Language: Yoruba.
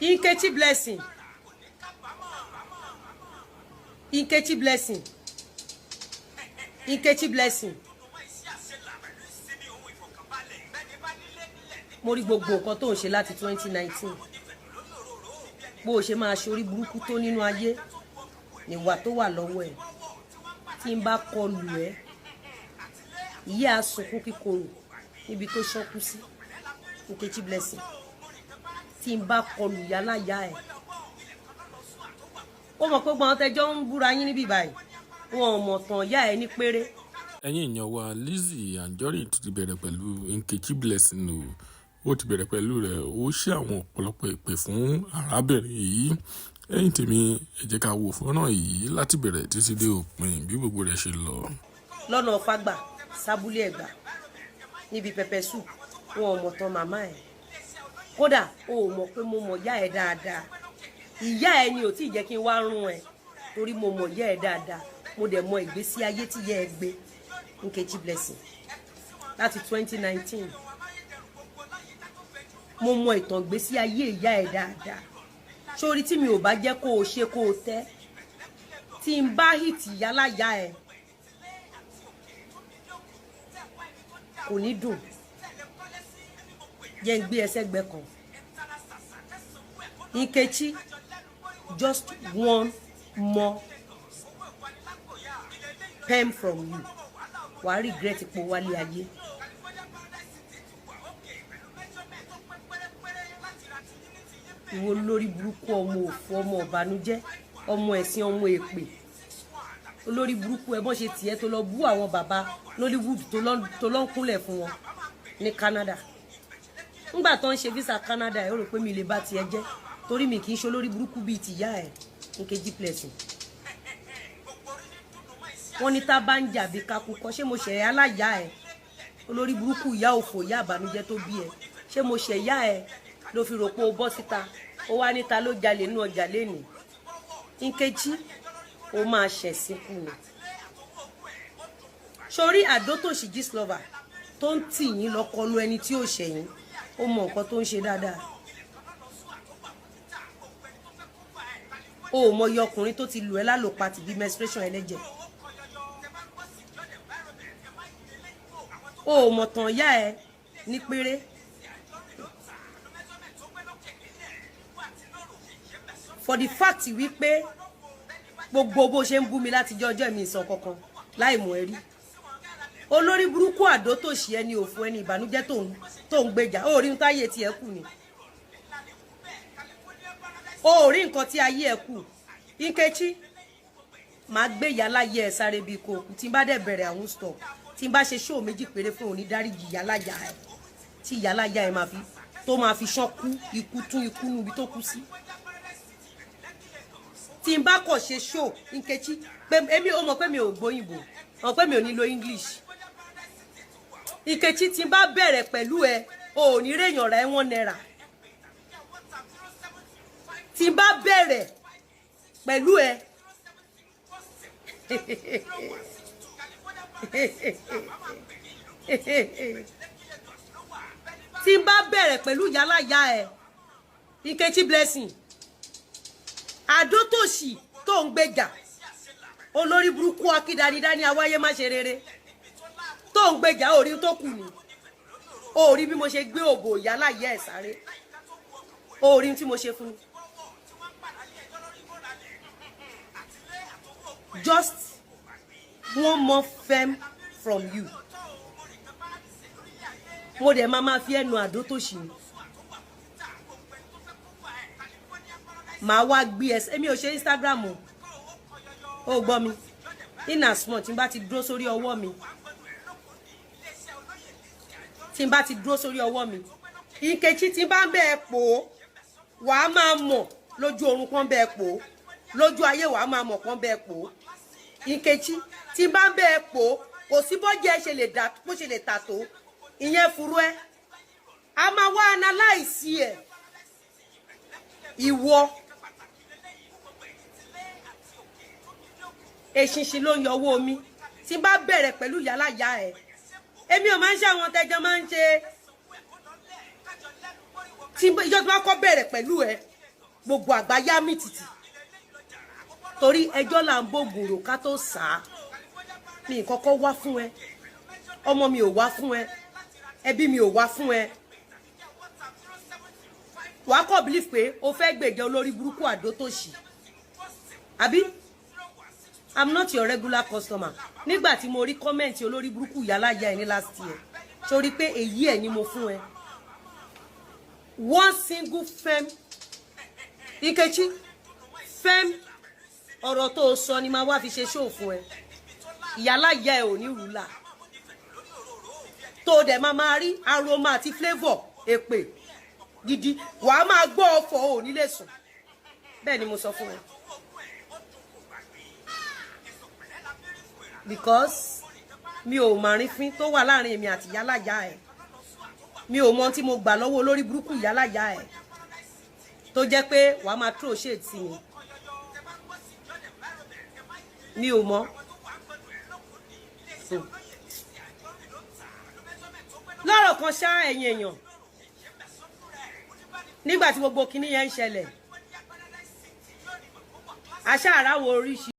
Nkechi Blessing. Nkechi Blessing. Nkechi Blessing. Mo rí gbogbo nǹkan tó ń ṣe láti 2019. Bó ṣe máa ṣorí burúkú tó nínú ayé níwà tó wà lọ́wọ́ ẹ̀. Tí n bá kọlù ẹ́, ìyá àsunkún kíkorò níbi tó ṣọ́kú sí. Nkechi Blessing. Tí n bá kọlù yálà yá ẹ̀. Ó mọ̀ pé gbọ́n tẹjọ́ ń búra yín níbí báyìí. Wọn ò mọ̀ tàn yá ẹ̀ ní péré. Ẹ̀yin èèyàn wa Lizzy Anjorin tó ti bẹ̀rẹ̀ pẹ̀lú Nkechi Blessing o. Ó ti bẹ̀rẹ̀ pẹ̀lú rẹ̀ ó ṣe àwọn ọ̀pọ̀lọpọ̀ ìpè fún arábìnrin yìí. Ẹ̀yin tèmi ẹ jẹ́ ká wo fọ́nrán yìí láti bẹ̀rẹ̀ títí dé òpin bí gbogbo rẹ̀ ṣe lọ. Lọ́nà Fágbà sábúlé Ẹ̀gbá níbi pẹpẹ soup wọn ò mọ̀ tán màmá ẹ̀. Kódà o ò mọ̀ pé mo mọ̀ yá ẹ̀ dáadáa. Ìyá ẹ̀ ni ò tí ì jẹ́ kí n wá rún ẹ̀ torí mo mọ̀ yá ẹ̀ dáadáa. Mo dẹ̀ mọ̀ ìgbésí ayé tí yẹ ẹ gbé. Nkechi Blessing láti 2019. Mo mọ̀ ìtàn ìgbésí ayé ìyá ẹ̀ dáadáa. Sórí tí mi ò bá jẹ́ kó o ṣe kó o tẹ́. Tí n bá hìtì yálà yá ẹ̀ kò ní dùn. Jẹ́ n gbé ẹsẹ̀ gbẹ kan. Nkechi, just one more pen from you. Wàá regret ipò wálé ayé. Ìwọ lórí burúkú ọmọ òfò ọmọ ọ̀bànújẹ́ ọmọ ẹ̀sìn ọmọ èpè. Olórí burúkú ẹ bọ́n ṣe tiẹ̀ tó lọ bú àwọn bàbá Nollywood tó lọ ń kúnlẹ̀ fún wọn ní Canada. Ńgbà tó ń ṣe visa Canada ẹ rò pé mi lè bá tiẹ̀ jẹ́ torí mi kì í ṣe olórí burúkú bíi tìyá ẹ̀ Nkechi Blessing. Wọ́n ní tá bá ń jà bí kakúkọ ṣé mo ṣẹ̀ aláya ẹ̀ olórí burúkú ìyá òfò ìyá àbànújẹ́ tó bí ẹ ṣé mo ṣẹ̀ ìyá ẹ̀ ló fi rò pé o bọ́ síta ó wá níta ló jalè nínú ọjà lénìí. Nkechi ó máa ṣẹ̀ síkú ni. Sórí Àdótòṣì Gistlover tó ń tì yín lọ kọlu ẹni tí ò ṣẹ̀yìn ó mọ nǹkan tó ń ṣe dáadáa. O ò mọ iye ọkùnrin tó ti lù ẹ́ lálòpatì bíi menstruation ẹlẹ́jẹ̀. O ò mọ̀ tàn yá ẹ ní péré. For the fact wípé gbogbo bó ṣe ń bú mi láti ọjọ́ mi ìsàn kankan láì mọ̀ ẹ́ rí. Olórí burúkú Àdótòṣì ẹni òfò ẹni ìbànújẹ́ tó ń gbèjà ó rí ń táyé tí ẹ kù ni. Ó rí nǹkan tí ayé ẹ kù. Nkechi máa gbé yálàyé ẹ sáré bíi kòkù tí n bá dẹ̀ bẹ̀rẹ̀ àwọn stop tí n bá ṣe show méjì péré fún òní dáríjì yálàyà ẹ tí yálàyà ẹ máa fi ṣán kú ikú tún ikú níbi tó kú sí. Tí n bá kọ̀ ṣe show Nkechi pé èmi ó mọ̀ pé mi ò gbóyìnbó mọ̀ pé mi ò ní lo English. Nkechi tí n bá bẹ̀rẹ̀ pẹ̀lú ẹ o ò ní réèyàn ra ẹ £1. Tí n bá bẹ̀rẹ̀ pẹ̀lú ẹ tí n bá bẹ̀rẹ̀ pẹ̀lú yálàyà ẹ Nkechi Blessing Àdótòṣì tó ń gbèjà olórí burúkú akídanidání awáyé má ṣe rere tó ń gbèjà orí tó kù ni orí bí mo ṣe gbé òbò yálàyà ẹ sáré orí tí mo ṣe fún. Just one more firm from you. Mo dẹ̀ máa fi ẹnu Àdótòṣì ni. Màá wá gbé ẹsẹ̀ èmi ò ṣe Instagram o gbọ́ mi in as much tí n bá ti dúró sórí ọwọ́ mi Nkechi tí n bá ń bẹ́ẹ̀ pò wàá máa mọ̀ lójú orun kan bẹ́ẹ̀ pò lójú ayé wàá máa mọ̀ kan bẹ́ẹ̀ pò. Nkechi tí n bá ń bẹ́ẹ̀ pò kò sí bọ́jẹ́ bó ṣe lè tà tó ìyẹn furu ẹ a máa wá analyse ẹ ìwọ èṣìṣì ló ń yọ owó mi tí n bá bẹ̀rẹ̀ pẹ̀lú yálàyà ẹ èmi ò máa ń ṣe àwọn tẹjọ máa ń ṣe tí ìjọ tí wọ́n kọ́ bẹ̀rẹ̀ pẹ̀lú ẹ gbogbo àgbáyá mi tìtì torí ẹjọ́ là ń bògùn rò ká tó sà á mi kọ́kọ́ wá fún ẹ ọmọ mi ò wá fún ẹ ẹbí mi ò wá fún ẹ wàá kọ́ believe pé o fẹ́ gbèjà olórí burúkú àdó tó ṣì àbí I'm not your regular customer nígbà tí mo rí kọ́mẹ̀ntì olórí burúkú yálà ya ẹ ní last year torí pé èyí ẹ̀ ni mo fún ẹ one single fem Nkechi fem ọ̀rọ̀ tó sọ ni máa wá fi ṣe show fún ẹ yálà ya ẹ ò ní rúlà tó dẹ̀ máa rí aroma àti flavour èpè gidi wàá máa gbọ́ ọ̀fọ̀ ò ní lè sùn bẹ́ẹ̀ ni mo sọ fún ẹ because mi ò màrífín tó wà láàrin èmi àti yálàyà ẹ mi ò mọ tí mo gbà lọ́wọ́ olórí burúkú yálàyà ẹ tó jẹ́ pé wàá máa throw shade sí mi ò mọ lọ́rọ̀ kan ṣá ẹ̀yin èèyàn nígbà tí gbogbo kinní yẹn ń ṣẹlẹ̀ àṣà àráwọ̀ oríṣi.